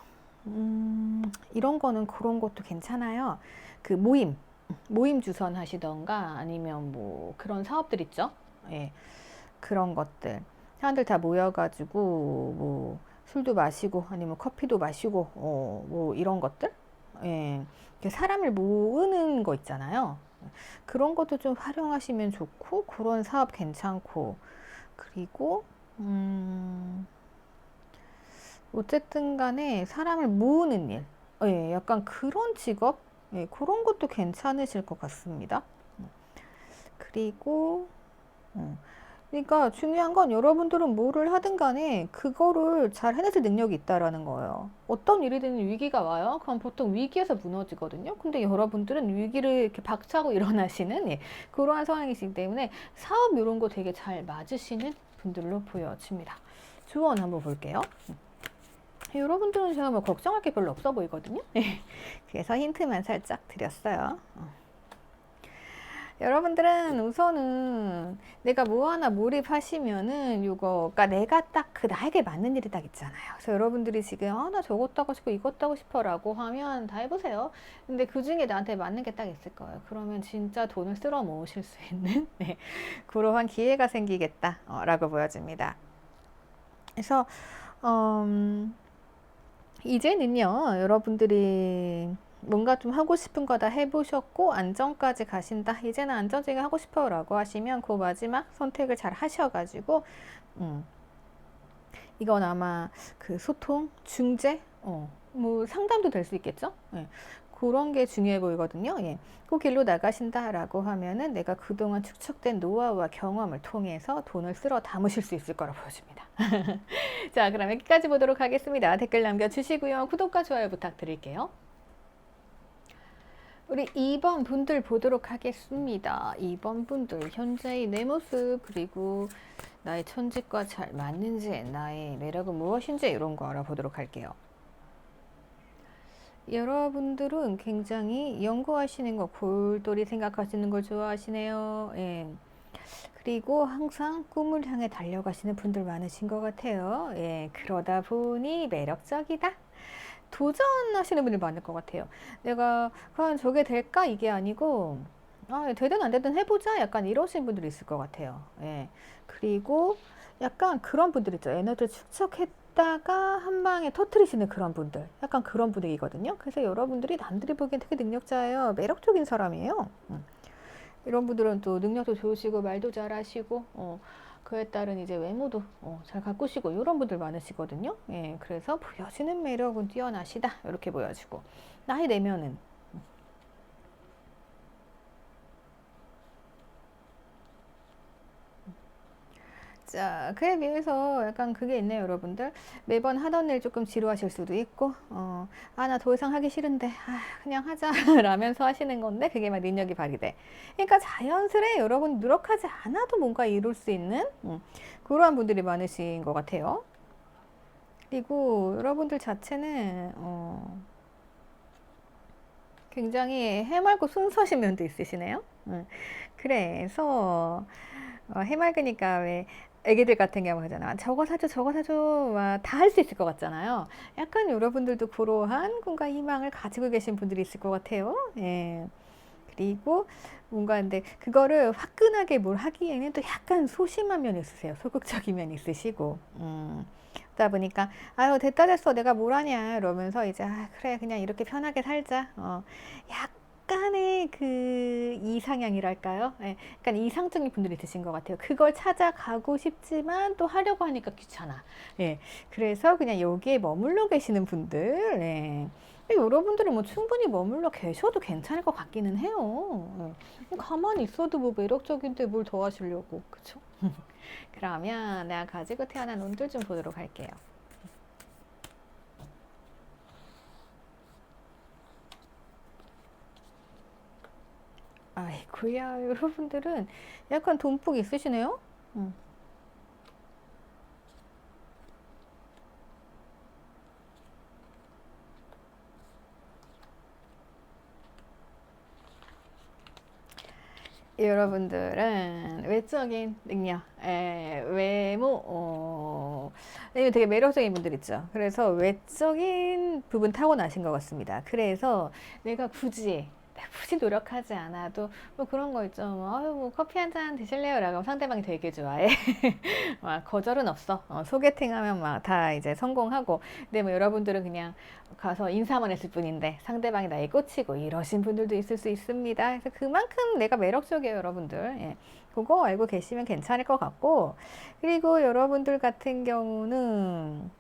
이런 거는 그런 것도 괜찮아요. 그 모임 주선 하시던가 아니면 뭐 그런 사업들 있죠. 예, 그런 것들. 사람들 다 모여가지고 뭐 술도 마시고 아니면 커피도 마시고 뭐 이런 것들. 예, 사람을 모으는 거 있잖아요. 그런 것도 좀 활용하시면 좋고 그런 사업 괜찮고 그리고 어쨌든 간에 사람을 모으는 일. 예, 약간 그런 직업? 예, 그런 것도 괜찮으실 것 같습니다. 그리고, 그러니까 중요한 건 여러분들은 뭐를 하든 간에 그거를 잘 해내실 능력이 있다라는 거예요. 어떤 일이든 위기가 와요. 그럼 보통 위기에서 무너지거든요. 근데 여러분들은 위기를 이렇게 박차고 일어나시는 예, 그러한 상황이시기 때문에 사업 이런 거 되게 잘 맞으시는 분들로 보여집니다. 조언 한번 볼게요. 여러분들은 제가 뭐 걱정할 게 별로 없어 보이거든요. 그래서 힌트만 살짝 드렸어요. 여러분들은 우선은 내가 뭐 하나 몰입하시면은 이거, 그러니까 내가 딱 그 나에게 맞는 일이 딱 있잖아요. 그래서 여러분들이 지금 나 저것도 하고 싶고 이것도 하고 싶어라고 하면 다 해보세요. 근데 그 중에 나한테 맞는 게 딱 있을 거예요. 그러면 진짜 돈을 쓸어 모으실 수 있는 네, 그러한 기회가 생기겠다라고 보여집니다. 그래서 이제는요, 여러분들이 뭔가 좀 하고 싶은 거 다 해보셨고, 안정까지 가신다. 이제는 안정적이게 하고 싶어 라고 하시면 그 마지막 선택을 잘 하셔가지고, 음, 이건 아마 그 소통, 중재, 뭐 상담도 될 수 있겠죠? 예. 그런 게 중요해 보이거든요. 예. 그 길로 나가신다라고 하면은 내가 그동안 축적된 노하우와 경험을 통해서 돈을 쓸어 담으실 수 있을 거라 보여집니다. 자, 그럼 여기까지 보도록 하겠습니다. 댓글 남겨주시고요. 구독과 좋아요 부탁드릴게요. 우리 2번 분들 보도록 하겠습니다. 2번 분들, 현재의 내 모습, 그리고 나의 천직과 잘 맞는지, 나의 매력은 무엇인지 이런 거 알아보도록 할게요. 여러분들은 굉장히 연구하시는 거, 골똘히 생각하시는 걸 좋아하시네요. 예. 그리고 항상 꿈을 향해 달려가시는 분들 많으신 것 같아요. 예. 그러다 보니 매력적이다. 도전하시는 분들 많을 것 같아요. 내가 과연 저게 될까? 이게 아니고 되든 안 되든 해보자. 약간 이러신 분들이 있을 것 같아요. 예. 그리고 약간 그런 분들 있죠. 에너지를 축적했다가 한 방에 터트리시는 그런 분들. 약간 그런 분위기거든요. 그래서 여러분들이 남들이 보기엔 되게 능력자예요. 매력적인 사람이에요. 이런 분들은 또 능력도 좋으시고 말도 잘하시고 그에 따른 이제 외모도 잘 가꾸시고 이런 분들 많으시거든요. 예, 그래서 보여지는 매력은 뛰어나시다 이렇게 보여지고 나의 내면은 자, 그에 비해서 약간 그게 있네요, 여러분들. 매번 하던 일 조금 지루하실 수도 있고, 나 더 이상 하기 싫은데, 그냥 하자. 라면서 하시는 건데, 그게 막 능력이 발휘돼. 그러니까 자연스레 여러분 노력하지 않아도 뭔가 이룰 수 있는, 그러한 분들이 많으신 것 같아요. 그리고 여러분들 자체는, 굉장히 해맑고 순수하신 면도 있으시네요. 그래서, 해맑으니까 왜 애기들 같은 경우 하잖아. 저거 사줘, 저거 사줘. 다 할 수 있을 것 같잖아요. 약간 여러분들도 그러한 꿈과 희망을 가지고 계신 분들이 있을 것 같아요. 예. 그리고 뭔가 근데 그거를 화끈하게 뭘 하기에는 또 약간 소심한 면이 있으세요. 소극적인 면이 있으시고. 그러다 보니까 아유 됐다 됐어 내가 뭘 하냐 이러면서 이제 그래 그냥 이렇게 편하게 살자. 약간의 그 이상향이랄까요? 예, 약간 이상적인 분들이 드신 것 같아요. 그걸 찾아가고 싶지만 또 하려고 하니까 귀찮아. 예, 그래서 그냥 여기에 머물러 계시는 분들. 예. 여러분들은 뭐 충분히 머물러 계셔도 괜찮을 것 같기는 해요. 예. 가만히 있어도 뭐 매력적인데 뭘 더 하시려고, 그쵸? 그러면 내가 가지고 태어난 운들 좀 보도록 할게요. 아이고야, 여러분들은 약간 돈복이 있으시네요? 음. 여러분들은 외적인 능력, 외모, 이거 되게 매력적인 분들 있죠. 그래서 외적인 부분 타고나신 것 같습니다. 그래서 내가 굳이 노력하지 않아도 뭐 그런 거 있죠. 뭐, 아유, 뭐 커피 한 잔 드실래요? 라고 하면 상대방이 되게 좋아해. 막 거절은 없어. 소개팅 하면 막 다 이제 성공하고. 근데 뭐 여러분들은 그냥 가서 인사만 했을 뿐인데 상대방이 나에 꽂히고 이러신 분들도 있을 수 있습니다. 그래서 그만큼 내가 매력적이에요, 여러분들. 예. 그거 알고 계시면 괜찮을 것 같고. 그리고 여러분들 같은 경우는,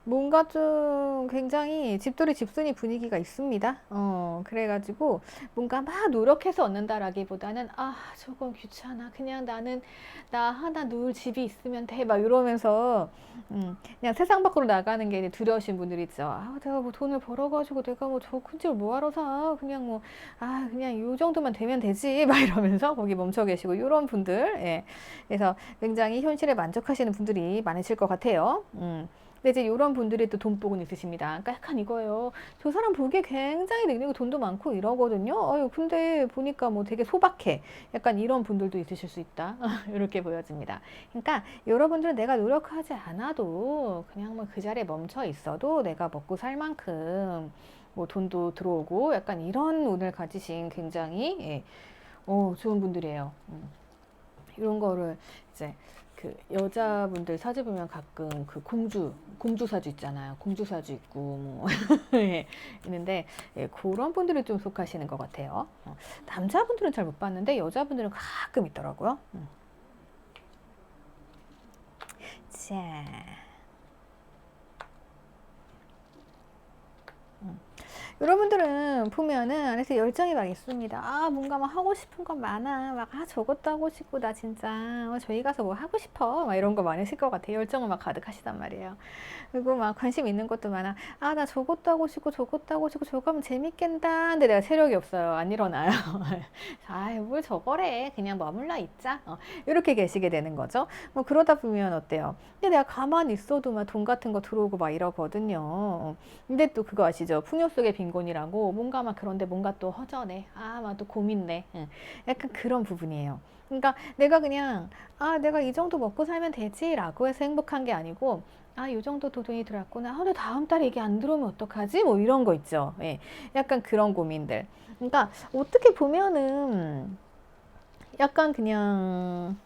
뭔가 좀 굉장히 집돌이 집순이 분위기가 있습니다. 그래가지고 뭔가 막 노력해서 얻는다라기보다는 아, 저건 귀찮아. 그냥 나 하나 누울 집이 있으면 돼. 막 이러면서 그냥 세상 밖으로 나가는 게 두려우신 분들이 있죠. 아, 내가 뭐 돈을 벌어가지고 내가 뭐 저 큰 집을 뭐하러 사. 그냥 뭐, 아, 그냥 요 정도만 되면 되지. 막 이러면서 거기 멈춰 계시고 이런 분들. 예. 그래서 굉장히 현실에 만족하시는 분들이 많으실 것 같아요. 근데 이제 이런 분들이 또 돈복은 있으십니다. 그러니까 약간 이거예요. 저 사람 보기에 굉장히 능력이 돈도 많고 이러거든요. 아유, 근데 보니까 뭐 되게 소박해. 약간 이런 분들도 있으실 수 있다. 이렇게 보여집니다. 그러니까 여러분들은 내가 노력하지 않아도 그냥 뭐 그 자리에 멈춰 있어도 내가 먹고 살 만큼 뭐 돈도 들어오고 약간 이런 운을 가지신 굉장히 좋은 분들이에요. 이런 거를 이제 그 여자분들 사주 보면 가끔 그 공주 사주 있잖아요. 공주 사주 있고 뭐 예, 있는데 그런 분들이 좀 속하시는 것 같아요. 남자분들은 잘 못 봤는데 여자분들은 가끔 있더라고요. 자, 여러분들은 보면은 안에서 열정이 막 있습니다. 아, 뭔가 막 하고 싶은 거 많아. 막, 아, 저것도 하고 싶고, 나 진짜, 저희 가서 뭐 하고 싶어. 막 이런 거 많으실 것 같아요. 열정은 막 가득하시단 말이에요. 그리고 막 관심 있는 것도 많아. 아, 나 저것도 하고 싶고, 저것도 하고 싶고, 저거 하면 재밌겠다. 근데 내가 체력이 없어요. 안 일어나요. 아이, 뭘 저거래. 그냥 머물러 있자. 이렇게 계시게 되는 거죠. 뭐 그러다 보면 어때요? 근데 내가 가만히 있어도 막 돈 같은 거 들어오고 막 이러거든요. 근데 또 그거 아시죠? 풍요 속의 빈곤이라고 뭔가 막 그런데 뭔가 또 허전해. 아, 막 또 고민돼. 응. 약간 그런 부분이에요. 그러니까 내가 그냥 아, 내가 이 정도 먹고 살면 되지라고 해서 행복한 게 아니고 아, 이 정도 돈이 들어왔구나. 아, 근데 다음 달에 이게 안 들어오면 어떡하지? 뭐 이런 거 있죠. 예. 약간 그런 고민들. 그러니까 어떻게 보면은 약간 그냥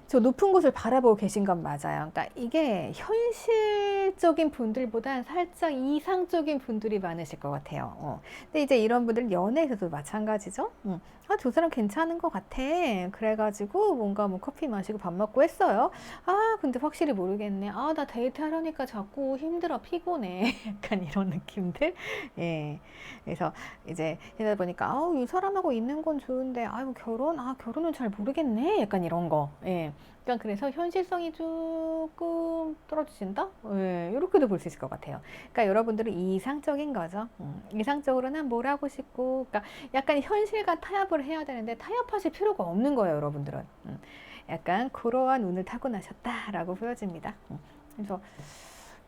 저 높은 곳을 바라보고 계신 건 맞아요. 그러니까 이게 현실적인 분들보단 살짝 이상적인 분들이 많으실 것 같아요. 근데 이제 이런 분들 연애에서도 마찬가지죠. 아, 저 사람 괜찮은 것 같아. 그래가지고 뭔가 뭐 커피 마시고 밥 먹고 했어요. 아, 근데 확실히 모르겠네. 아, 나 데이트 하려니까 자꾸 힘들어, 피곤해. 약간 이런 느낌들. 예. 그래서 이제 이러다 보니까 아우, 이 사람하고 있는 건 좋은데 아유, 결혼은 잘 모르겠네. 약간 이런 거. 예. 그러니까 그래서 현실성이 조금 떨어지신다? 예, 이렇게도 볼 수 있을 것 같아요. 그러니까 여러분들은 이상적인 거죠. 이상적으로는 뭘 하고 싶고, 그러니까 약간 현실과 타협을 해야 되는데 타협하실 필요가 없는 거예요, 여러분들은. 약간 그러한 운을 타고나셨다라고 보여집니다. 그래서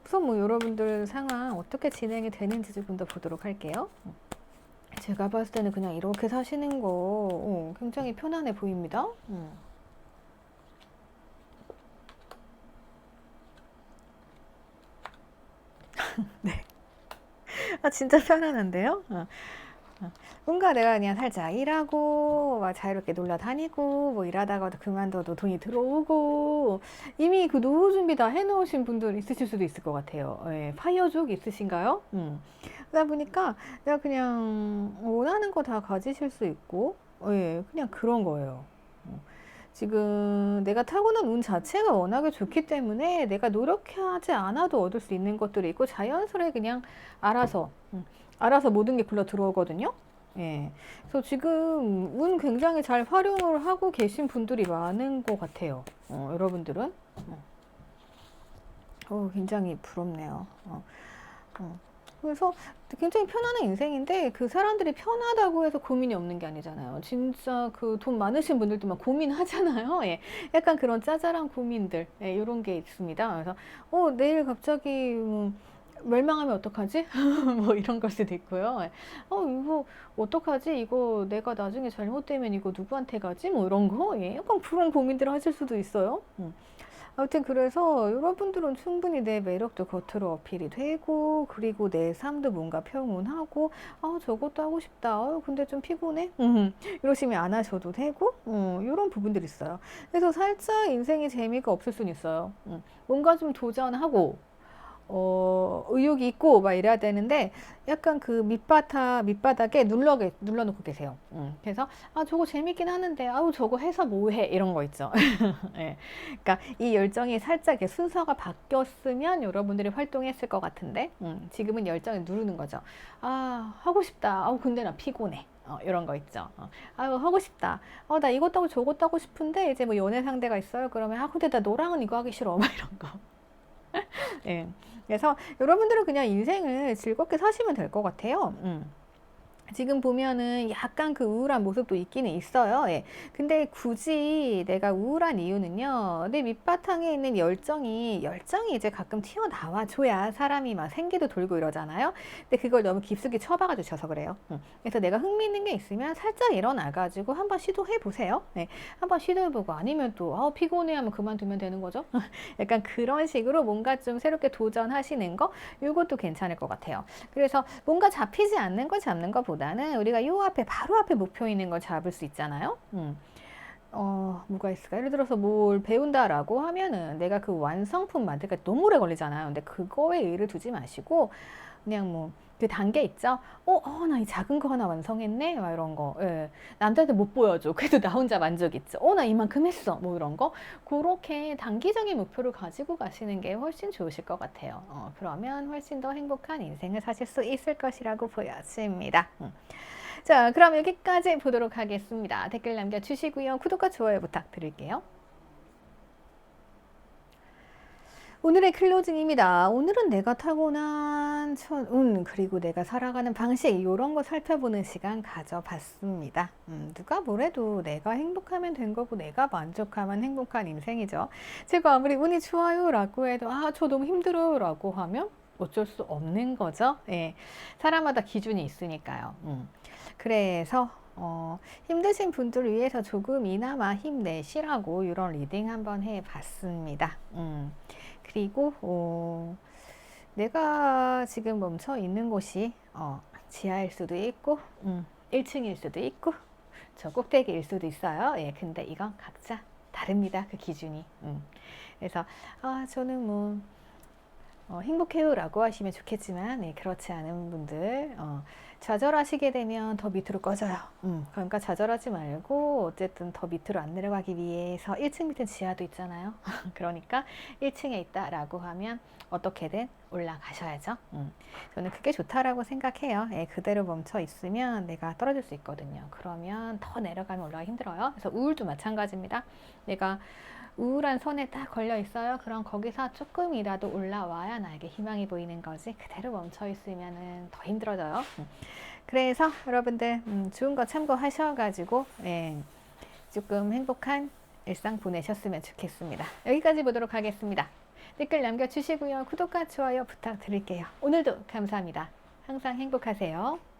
우선 뭐 여러분들 상황 어떻게 진행이 되는지 조금 더 보도록 할게요. 제가 봤을 때는 그냥 이렇게 사시는 거 굉장히 편안해 보입니다. 네. 아, 진짜 편안한데요? 뭔가 내가 그냥 살짝 일하고, 막 자유롭게 놀러 다니고, 뭐 일하다가도 그만둬도 돈이 들어오고, 이미 그 노후 준비 다 해놓으신 분들 있으실 수도 있을 것 같아요. 예, 파이어족 있으신가요? 그러다 보니까 내가 그냥 원하는 거 다 가지실 수 있고, 예, 그냥 그런 거예요. 지금 내가 타고난 운 자체가 워낙에 좋기 때문에 내가 노력하지 않아도 얻을 수 있는 것들이 있고 자연스레 그냥 알아서 알아서 모든 게 굴러 들어오거든요. 예. 그래서 지금 운 굉장히 잘 활용을 하고 계신 분들이 많은 것 같아요. 여러분들은 굉장히 부럽네요. 그래서 굉장히 편안한 인생인데 그 사람들이 편하다고 해서 고민이 없는 게 아니잖아요. 진짜 그 돈 많으신 분들도 막 고민하잖아요. 예. 약간 그런 짜잘한 고민들, 예, 이런 게 있습니다. 그래서 내일 갑자기 멸망하면 어떡하지? 뭐 이런 걸 수도 있고요. 이거 어떡하지? 이거 내가 나중에 잘못되면 이거 누구한테 가지? 뭐 이런 거. 예, 약간 그런 고민들을 하실 수도 있어요. 아무튼 그래서 여러분들은 충분히 내 매력도 겉으로 어필이 되고, 그리고 내 삶도 뭔가 평온하고, 저것도 하고 싶다. 근데 좀 피곤해. 이러시면 안 하셔도 되고, 이런 부분들이 있어요. 그래서 살짝 인생에 재미가 없을 수는 있어요. 뭔가 좀 도전하고, 의욕이 있고 막 이래야 되는데 약간 그 밑바닥에 눌러놓고 계세요. 그래서 저거 재밌긴 하는데 저거 해서 뭐 해 이런 거 있죠. 예. 그러니까 이 열정이 살짝 이렇게 순서가 바뀌었으면 여러분들이 활동했을 것 같은데 지금은 열정이 누르는 거죠. 하고 싶다. 근데 나 피곤해. 이런 거 있죠. 하고 싶다. 나 이것도 하고 저것도 하고 싶은데 이제 뭐 연애 상대가 있어요. 그러면 근데 나 너랑은 이거 하기 싫어. 막 이런 거. 예. 그래서 여러분들은 그냥 인생을 즐겁게 사시면 될 것 같아요. 지금 보면은 약간 그 우울한 모습도 있기는 있어요. 예. 근데 굳이 내가 우울한 이유는요, 내 밑바탕에 있는 열정이 이제 가끔 튀어나와 줘야 사람이 막 생기도 돌고 이러잖아요. 근데 그걸 너무 깊숙이 처박아 주셔서 그래요. 그래서 내가 흥미있는 게 있으면 살짝 일어나가지고 한번 시도해 보세요. 네. 한번 시도해보고 아니면 또 피곤해 하면 그만두면 되는 거죠. 약간 그런 식으로 뭔가 좀 새롭게 도전하시는 거, 이것도 괜찮을 것 같아요. 그래서 뭔가 잡히지 않는 걸 잡는 것보다 보다는 우리가 요 앞에 바로 앞에 목표 있는 걸 잡을 수 있잖아요. 뭐가 있을까? 예를 들어서 뭘 배운다라고 하면은 내가 그 완성품 만들까 너무 오래 걸리잖아요. 근데 그거에 의의를 두지 마시고 그냥 뭐 그 단계 있죠? 나 이 작은 거 하나 완성했네? 막 이런 거. 예. 남들한테 못 보여줘. 그래도 나 혼자 만족 있죠. 나 이만큼 했어. 뭐 이런 거. 그렇게 단기적인 목표를 가지고 가시는 게 훨씬 좋으실 것 같아요. 그러면 훨씬 더 행복한 인생을 사실 수 있을 것이라고 보여집니다. 자, 그럼 여기까지 보도록 하겠습니다. 댓글 남겨주시고요. 구독과 좋아요 부탁드릴게요. 오늘의 클로징입니다. 오늘은 내가 타고난 천운 그리고 내가 살아가는 방식 이런 거 살펴보는 시간 가져봤습니다. 누가 뭐래도 내가 행복하면 된 거고 내가 만족하면 행복한 인생이죠. 제가 아무리 운이 좋아요 라고 해도 저 너무 힘들어요 라고 하면 어쩔 수 없는 거죠. 예. 사람마다 기준이 있으니까요. 그래서 힘드신 분들을 위해서 조금이나마 힘내시라고 이런 리딩 한번 해봤습니다. 그리고 내가 지금 멈춰 있는 곳이 지하일 수도 있고 1층일 수도 있고 저 꼭대기일 수도 있어요. 예, 근데 이건 각자 다릅니다. 그 기준이. 그래서 저는 뭐 행복해요 라고 하시면 좋겠지만 그렇지 않은 분들 좌절하시게 되면 더 밑으로 꺼져요. 그러니까 좌절하지 말고 어쨌든 더 밑으로 안 내려가기 위해서 1층 밑은 지하도 있잖아요. 그러니까 1층에 있다 라고 하면 어떻게든 올라가셔야죠. 저는 그게 좋다라고 생각해요. 그대로 멈춰 있으면 내가 떨어질 수 있거든요. 그러면 더 내려가면 올라가기 힘들어요. 그래서 우울도 마찬가지입니다. 내가 우울한 선에 딱 걸려 있어요. 그럼 거기서 조금이라도 올라와야 나에게 희망이 보이는 거지. 그대로 멈춰 있으면 더 힘들어져요. 그래서 여러분들 좋은 거 참고하셔가지고 조금 행복한 일상 보내셨으면 좋겠습니다. 여기까지 보도록 하겠습니다. 댓글 남겨주시고요. 구독과 좋아요 부탁드릴게요. 오늘도 감사합니다. 항상 행복하세요.